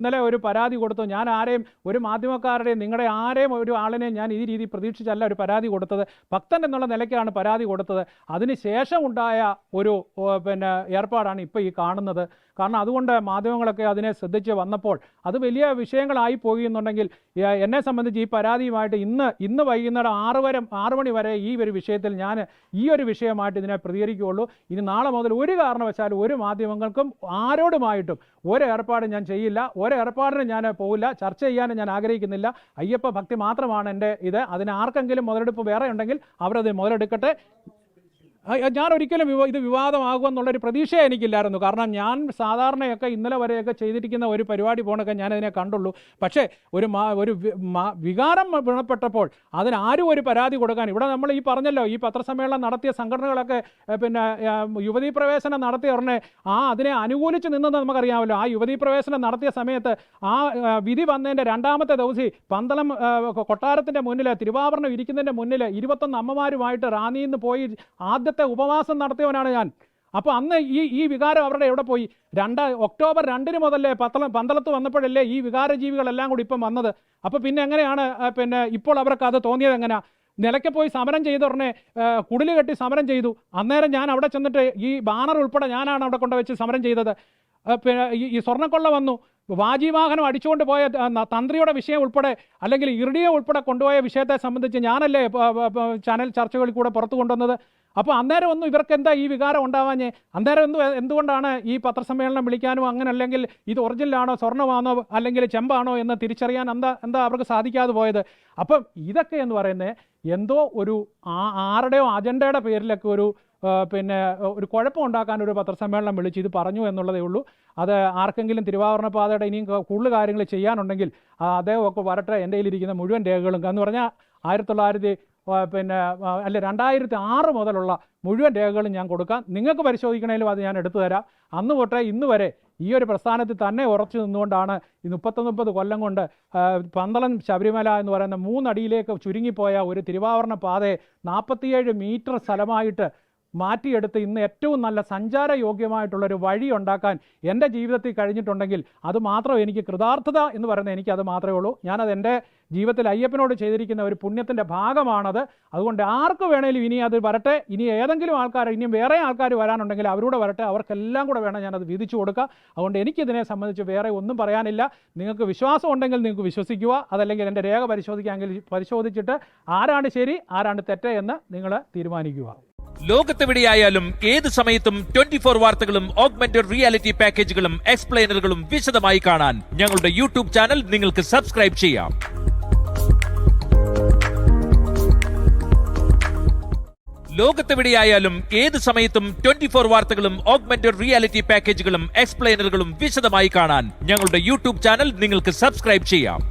ഇന്നലെ ഒരു പരാതി കൊടുത്തു. ഞാൻ ആരെയും ഒരു മാധ്യമക്കാരുടെയും നിങ്ങളുടെ ആരെയും ഒരു ആളിനെയും ഞാൻ ഈ രീതി പ്രതീക്ഷിച്ചല്ല ഒരു പരാതി കൊടുത്തത്. ഭക്തൻ എന്നുള്ള നിലയ്ക്കാണ് പരാതി കൊടുത്തത്. അതിനുശേഷം ഉണ്ടായ ഒരു ഏർപ്പാടാണ് ഇപ്പോൾ ഈ കാണുന്നത്. കാരണം അതുകൊണ്ട് മാധ്യമങ്ങളൊക്കെ അതിനെ ശ്രദ്ധിച്ച് വന്നപ്പോൾ അത് വലിയ വിഷയങ്ങളായി പോകുന്നുണ്ടെങ്കിൽ എന്നെ സംബന്ധിച്ച് ഈ പരാതിയുമായിട്ട് ഇന്ന് വൈകുന്നേരം 6 മണി വരെ ഈ ഒരു വിഷയത്തിൽ ഞാൻ ഈ ഒരു വിഷയമായിട്ട് ഇതിനെ പ്രതികരിക്കുകയുള്ളൂ. ഇനി നാളെ മുതൽ ഒരു കാരണവശാലും ഒരു മാധ്യമങ്ങൾക്കും ആരോടുമായിട്ടും ഒരേർപ്പാടും ഞാൻ ചെയ്യില്ല. ഒരേർപ്പാടിനും ഞാൻ പോകില്ല. ചർച്ച ചെയ്യാനും ഞാൻ ആഗ്രഹിക്കുന്നില്ല. അയ്യപ്പ ഭക്തി മാത്രമാണ് എൻ്റെ ഇത്. അതിന് ആർക്കെങ്കിലും മുതലെടുപ്പ് വേറെ ഉണ്ടെങ്കിൽ അവരത് മുതലെടുക്കട്ടെ. ഞാൻ ഒരിക്കലും ഇത് വിവാദമാകുമെന്നുള്ളൊരു പ്രതീക്ഷ എനിക്കില്ലായിരുന്നു. കാരണം ഞാൻ സാധാരണയൊക്കെ ഇന്നലെ വരെയൊക്കെ ചെയ്തിരിക്കുന്ന ഒരു പരിപാടി പോണൊക്കെ ഞാനതിനെ കണ്ടുള്ളൂ. പക്ഷേ ഒരു വികാരം ഗുണപ്പെട്ടപ്പോൾ അതിനാരും ഒരു പരാതി കൊടുക്കാൻ ഇവിടെ നമ്മൾ ഈ പറഞ്ഞല്ലോ, ഈ പത്രസമ്മേളനം നടത്തിയ സംഘടനകളൊക്കെ യുവതീ പ്രവേശനം നടത്തിയ ഉടനെ അതിനെ അനുകൂലിച്ച് നിന്നത് നമുക്കറിയാമല്ലോ. ആ യുവതീ പ്രവേശനം നടത്തിയ സമയത്ത് ആ വിധി വന്നതിൻ്റെ 2ാമത്തെ ദിവസം പന്തളം കൊട്ടാരത്തിൻ്റെ മുന്നിൽ തിരുവാഭരണം ഇരിക്കുന്നതിൻ്റെ മുന്നിൽ 21 അമ്മമാരുമായിട്ട് റാന്നിയിൽ നിന്ന് പോയി ആദ്യത്തെ ഉപവാസം നടത്തിയവനാണ് ഞാൻ. അപ്പോൾ അന്ന് ഈ വികാരം അവരുടെ എവിടെ പോയി? ഒക്ടോബർ 2 മുതലേ പന്തളത്ത് വന്നപ്പോഴല്ലേ ഈ വികാരജീവികളെല്ലാം കൂടി ഇപ്പം വന്നത്. അപ്പോൾ പിന്നെ എങ്ങനെയാണ് ഇപ്പോൾ അവർക്ക് അത് തോന്നിയത്? എങ്ങനെയാണ്? നിലയ്ക്ക് പോയി സമരം ചെയ്ത ഉടനെ കുടില് കെട്ടി സമരം ചെയ്തു. അന്നേരം ഞാൻ അവിടെ ചെന്നിട്ട് ഈ ബാനർ ഉൾപ്പെടെ ഞാനാണ് അവിടെ കൊണ്ടുവച്ച് സമരം ചെയ്തത്. ഈ സ്വർണ്ണക്കൊള്ള വന്നു, വാജിവാഹനം അടിച്ചുകൊണ്ട് പോയ തന്ത്രിയുടെ വിഷയം ഉൾപ്പെടെ അല്ലെങ്കിൽ ഇറിഡിയെ ഉൾപ്പെടെ കൊണ്ടുപോയ വിഷയത്തെ സംബന്ധിച്ച് ഞാനല്ലേ ചാനൽ ചർച്ചകളിൽ കൂടെ പുറത്തു കൊണ്ടുവന്നത്. അപ്പോൾ അന്നേരം ഒന്നും ഇവർക്ക് എന്താ ഈ വികാരം ഉണ്ടാവാഞ്ഞേ? അന്നേരം എന്തുകൊണ്ടാണ് ഈ പത്രസമ്മേളനം വിളിക്കാനോ അങ്ങനെ അല്ലെങ്കിൽ ഇത് ഒറിജിനലാണോ സ്വർണ്ണമാണോ അല്ലെങ്കിൽ ചെമ്പാണോ എന്ന് തിരിച്ചറിയാൻ എന്താ അവർക്ക് സാധിക്കാതെ പോയത്? അപ്പം ഇതൊക്കെ എന്ന് പറയുന്നത് എന്തോ ഒരു ആരുടെയോ അജണ്ടയുടെ പേരിലൊക്കെ ഒരു കുഴപ്പം ഉണ്ടാക്കാൻ ഒരു പത്രസമ്മേളനം വിളിച്ച് ഇത് പറഞ്ഞു എന്നുള്ളതേ ഉള്ളൂ. അത് ആർക്കെങ്കിലും തിരുവാഭരണപാതയുടെ ഇനിയും കൂടുതൽ കാര്യങ്ങൾ ചെയ്യാനുണ്ടെങ്കിൽ അദ്ദേഹമൊക്കെ വരട്ടെ. എൻ്റെ കയ്യിലിരിക്കുന്ന മുഴുവൻ രേഖകളും എന്ന് പറഞ്ഞാൽ 2006 മുതലുള്ള മുഴുവൻ രേഖകളും ഞാൻ കൊടുക്കാം. നിങ്ങൾക്ക് പരിശോധിക്കണേലും അത് ഞാൻ എടുത്തു തരാം. അന്ന് തൊട്ടേ ഇന്ന് വരെ ഈ ഒരു പ്രസ്ഥാനത്തിൽ തന്നെ ഉറച്ചു നിന്നുകൊണ്ടാണ് ഈ 39 കൊല്ലം കൊണ്ട് പന്തളം ശബരിമല എന്ന് പറയുന്ന 3 അടിയിലേക്ക് ചുരുങ്ങിപ്പോയ ഒരു തിരുവാഭരണ പാതയെ 47 മീറ്റർ സ്ഥലമായിട്ട് മാറ്റിയെടുത്ത് ഇന്ന് ഏറ്റവും നല്ല സഞ്ചാരയോഗ്യമായിട്ടുള്ളൊരു വഴി ഉണ്ടാക്കാൻ എൻ്റെ ജീവിതത്തിൽ കഴിഞ്ഞിട്ടുണ്ടെങ്കിൽ അത് മാത്രം എനിക്ക് കൃതാർത്ഥത എന്ന് പറയുന്നത് എനിക്കത് മാത്രമേ ഉള്ളൂ. ഞാനത് എൻ്റെ ജീവിതത്തിൽ അയ്യപ്പനോട് ചെയ്തിരിക്കുന്ന ഒരു പുണ്യത്തിൻ്റെ ഭാഗമാണത്. അതുകൊണ്ട് ആർക്ക് വേണേലും ഇനി അത് വരട്ടെ. ഇനി ഏതെങ്കിലും ആൾക്കാർ ഇനിയും വേറെ ആൾക്കാർ വരാനുണ്ടെങ്കിൽ അവരോട് വരട്ടെ. അവർക്കെല്ലാം കൂടെ വേണം ഞാനത് വിധിച്ചു കൊടുക്കുക. അതുകൊണ്ട് എനിക്കിതിനെ സംബന്ധിച്ച് വേറെ ഒന്നും പറയാനില്ല. നിങ്ങൾക്ക് വിശ്വാസം ഉണ്ടെങ്കിൽ നിങ്ങൾക്ക് വിശ്വസിക്കുക. അതല്ലെങ്കിൽ എൻ്റെ രേഖ പരിശോധിച്ചിട്ട് ആരാണ് ശരി ആരാണ് തെറ്റ് എന്ന് നിങ്ങൾ തീരുമാനിക്കുക. ലോകത്തെവിടെയായാലും ഏത് സമയത്തും 24 വാർത്തകളും ഓഗ്മെന്റഡ് റിയാലിറ്റി പാക്കേജുകളും എക്സ്പ്ലെയിനറുകളും വിശദമായി കാണാൻ ഞങ്ങളുടെ യൂട്യൂബ് ചാനൽ നിങ്ങൾക്ക് സബ്സ്ക്രൈബ് ചെയ്യാം. ലോകത്തെവിടെയായാലും ഏത് സമയത്തും 24 വാർത്തകളും ഓഗ്മെന്റഡ് റിയാലിറ്റി പാക്കേജുകളും എക്സ്പ്ലെയിനറുകളും വിശദമായി കാണാൻ ഞങ്ങളുടെ യൂട്യൂബ് ചാനൽ നിങ്ങൾക്ക് സബ്സ്ക്രൈബ് ചെയ്യാം.